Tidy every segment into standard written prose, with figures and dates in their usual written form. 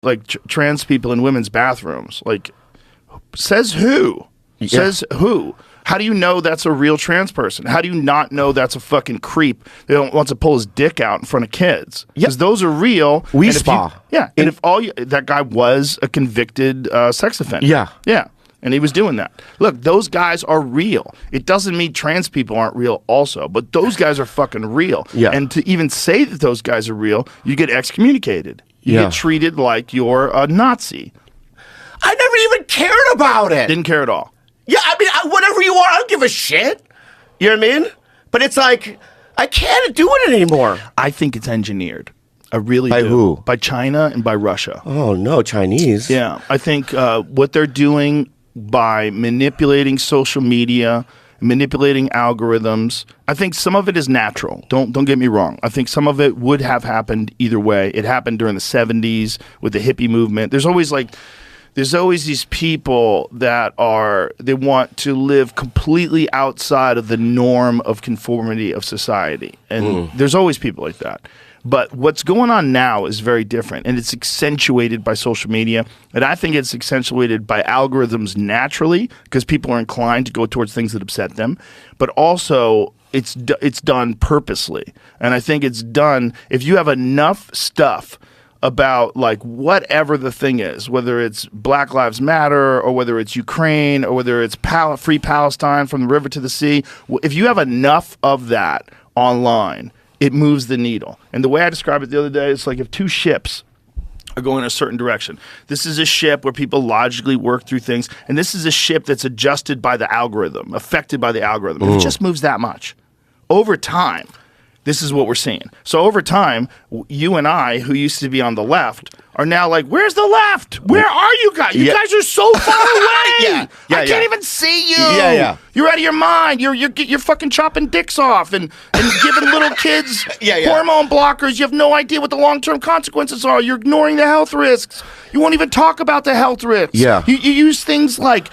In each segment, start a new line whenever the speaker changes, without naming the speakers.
like trans people in women's bathrooms. Like, says who?
Yeah.
Says who? How do you know that's a real trans person? How do you not know that's a fucking creep that don't want to pull his dick out in front of kids? Because those are real.
We spa.
And if that guy was a convicted sex offender. Yeah. And he was doing that. Look, those guys are real. It doesn't mean trans people aren't real also, but those guys are fucking real.
Yeah.
And to even say that those guys are real, you get excommunicated. You get treated like you're a Nazi.
I never even cared about it.
Didn't care at all.
Yeah, I mean, whatever you are, I don't give a shit. You know what I mean? But it's like, I can't do it anymore.
I think it's engineered. I really
do. By who?
By China and by Russia.
Oh, no, Chinese.
Yeah, I think what they're doing by manipulating social media, manipulating algorithms, I think some of it is natural. Don't get me wrong. I think some of it would have happened either way. It happened during the 70s with the hippie movement. There's always these people that they want to live completely outside of the norm of conformity of society. And there's always people like that. But what's going on now is very different, and it's accentuated by social media. And I think it's accentuated by algorithms naturally because people are inclined to go towards things that upset them. But also, it's done purposely. And I think it's done if you have enough stuff about like whatever the thing is, whether it's Black Lives Matter or whether it's Ukraine or whether it's Free Palestine from the river to the sea. If you have enough of that online, it moves the needle. And the way I described it the other day, it's like if two ships are going in a certain direction. This is a ship where people logically work through things, and this is a ship that's adjusted by the algorithm, affected by the algorithm. If it just moves that much, over time, this is what we're seeing. So over time, you and I, who used to be on the left, are now like, where's the left? Where are you guys? You guys are so far away. I can't even see you. You're out of your mind. You're fucking chopping dicks off and giving little kids hormone blockers. You have no idea what the long-term consequences are. You're ignoring the health risks. You won't even talk about the health risks. You use things like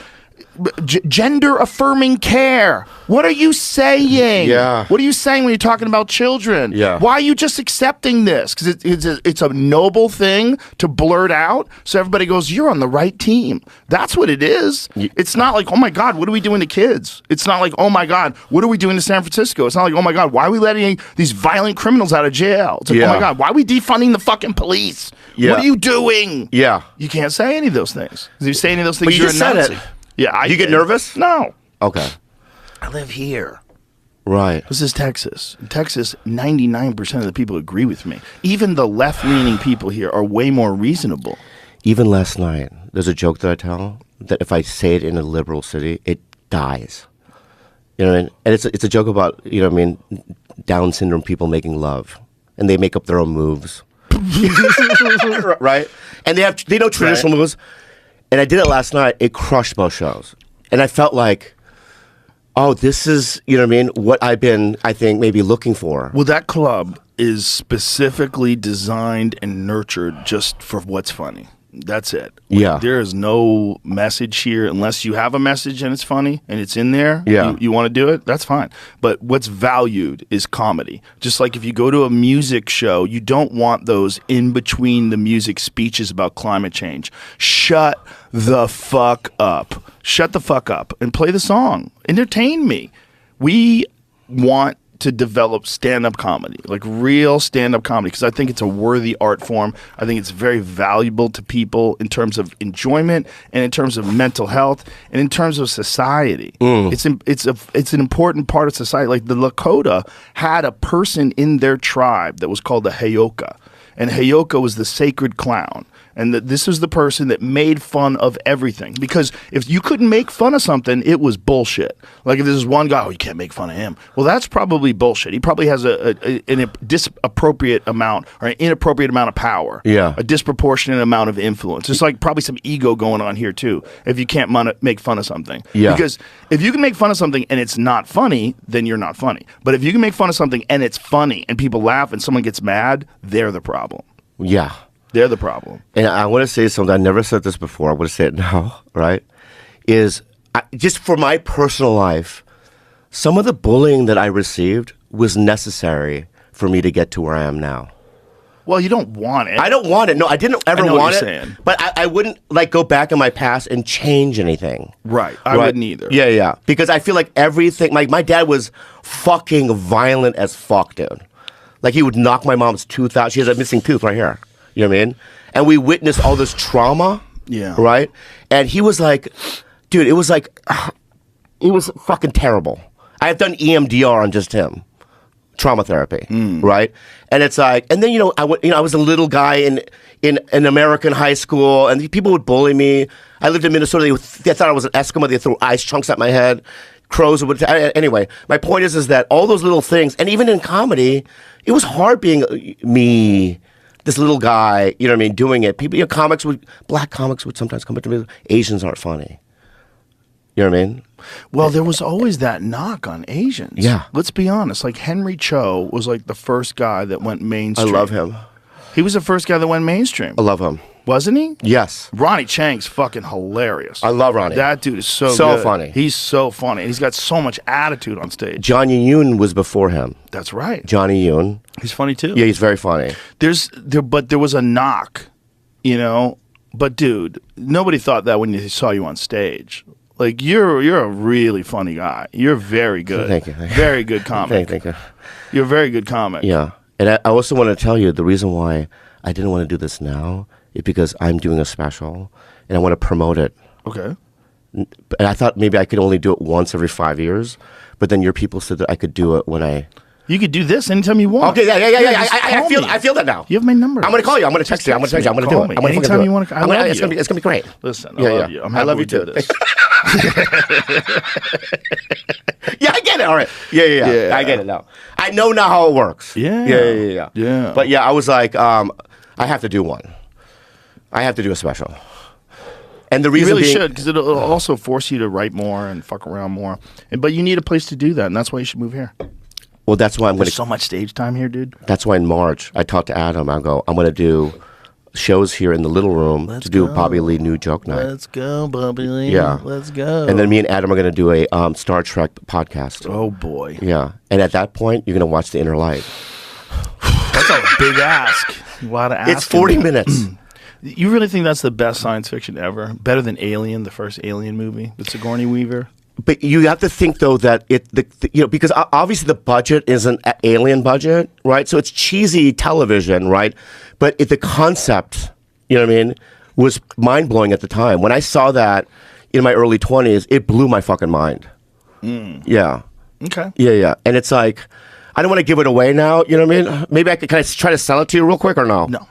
gender-affirming care. What are you saying? What are you saying when you're talking about children? Why are you just accepting this? Because it's a noble thing to blurt out, so everybody goes, you're on the right team. That's what it is. It's not like, oh my God, what are we doing to kids? It's not like, oh my God, what are we doing to San Francisco? It's not like, oh my God, why are we letting these violent criminals out of jail? It's like, oh my God, why are we defunding the fucking police? What are you doing? You can't say any of those things. If you say any of those things,
but you're a Nazi. It.
Yeah,
you get nervous?
No.
Okay.
I live here.
Right.
This is Texas. In Texas, 99% of the people agree with me. Even the left-leaning people here are way more reasonable.
Even last night, there's a joke that I tell that if I say it in a liberal city, it dies. You know what I mean? And it's a joke about, you know what I mean, Down syndrome people making love. And they make up their own moves. Right? And they know traditional moves. And I did it last night. It crushed most shows. And I felt like, oh, this is, you know what I mean, what I've been, I think, maybe looking for.
Well, that club is specifically designed and nurtured just for what's funny. That's it. There is no message here unless you have a message and it's funny and it's in there. You want to do it, that's fine. But what's valued is comedy. Just like if you go to a music show, you don't want those in between the music speeches about climate change. Shut the fuck up. Shut the fuck up and play the song. Entertain me. We want to develop stand-up comedy, like real stand-up comedy, because I think it's a worthy art form. I think it's very valuable to people in terms of enjoyment and in terms of mental health and in terms of society. It's an important part of society. Like the Lakota had a person in their tribe that was called the Heyoka, and Heyoka was the sacred clown. And this was the person that made fun of everything. Because if you couldn't make fun of something, it was bullshit. Like if there's one guy, oh, you can't make fun of him. Well, that's probably bullshit. He probably has an disappropriate amount or an inappropriate amount of power. A disproportionate amount of influence. There's like probably some ego going on here too, if you can't make fun of something. Because if you can make fun of something and it's not funny, then you're not funny. But if you can make fun of something and it's funny and people laugh and someone gets mad, they're the problem. They're the problem.
And I want to say something. I never said this before. I want to say it now, right? Just for my personal life, some of the bullying that I received was necessary for me to get to where I am now.
Well, you don't want it.
I don't want it. No, I didn't ever
know what
want it.
you're saying.
But I wouldn't like go back in my past and change anything.
Right. I wouldn't either.
Yeah, yeah. Because I feel like everything. My dad was fucking violent as fuck, dude. Like he would knock my mom's tooth out. She has a missing tooth right here. You know what I mean? And we witnessed all this trauma.
Yeah.
Right. And he was like, dude, it was fucking terrible. I have done EMDR on just him. Trauma therapy, right? And it's like, and then I was a little guy in an American high school, and people would bully me. I lived in Minnesota. They thought I was an Eskimo. They threw ice chunks at my head. Crows would. Anyway, my point is that all those little things, and even in comedy, it was hard being me, this little guy. You know what I mean? Doing it. People, black comics would sometimes come up to me. Asians aren't funny. You know what I mean?
Well, there was always that knock on Asians.
Yeah.
Let's be honest. Like Henry Cho was like the first guy that went mainstream.
I love him.
He was the first guy that went mainstream.
I love him.
Wasn't he?
Yes.
Ronnie Chang's fucking hilarious.
I love Ronnie.
That dude is so good.
Funny.
He's so funny. He's got so much attitude on stage.
Johnny Yoon was before him.
That's right.
Johnny Yoon.
He's funny too.
Yeah, he's very funny.
But there was a knock, But dude, nobody thought that when they saw you on stage. Like you're a really funny guy. You're very good.
Thank you.
Very good comic.
Thank you.
You're a very good comic.
Yeah, and I also want to tell you the reason why I didn't want to do this now is because I'm doing a special and I want to promote it.
Okay.
And I thought maybe I could only do it once every 5 years, but then your people said that I could do it when I.
You could do this anytime you want.
Okay, yeah.
Just
I
call me.
feel that now.
You have my number.
I'm gonna call you. I'm gonna text you. I'm gonna text you. I'm gonna do it. I'm gonna
Anytime you want to. I love you.
It's gonna be great.
Listen, I love you. I'm happy
I love
we
you too.
did this.
Yeah, I get it. All right. Yeah. I get it now. I know now how it works.
Yeah.
But yeah, I was like, I have to do one. I have to do a special. And the
You
reason
really
being,
should, because it'll also force you to write more and fuck around more. But you need a place to do that, and that's why you should move here.
well, that's why I'm
There's
gonna.
so much stage time here, dude.
That's why in March I talked to Adam. I'm gonna do shows here in the little room to do Bobby Lee New Joke Night.
Let's go, Bobby Lee.
Yeah.
Let's go.
And then me and Adam are gonna do a Star Trek podcast.
Oh boy,
Yeah, and at that point you're gonna watch The Inner Light.
that's a big ask. A lot of asking.
It's 40 minutes.
You really think that's the best science fiction ever? Better than Alien, the first Alien movie with Sigourney Weaver?
But you have to think though that because obviously the budget isn't an Alien budget, right? So it's cheesy television, right? But the concept, you know what I mean, was mind blowing at the time. When I saw that in my early 20s, it blew my fucking mind. Yeah.
Okay.
Yeah. And it's like, I don't want to give it away now. You know what I mean? Maybe can I try to sell it to you real quick or no?
No.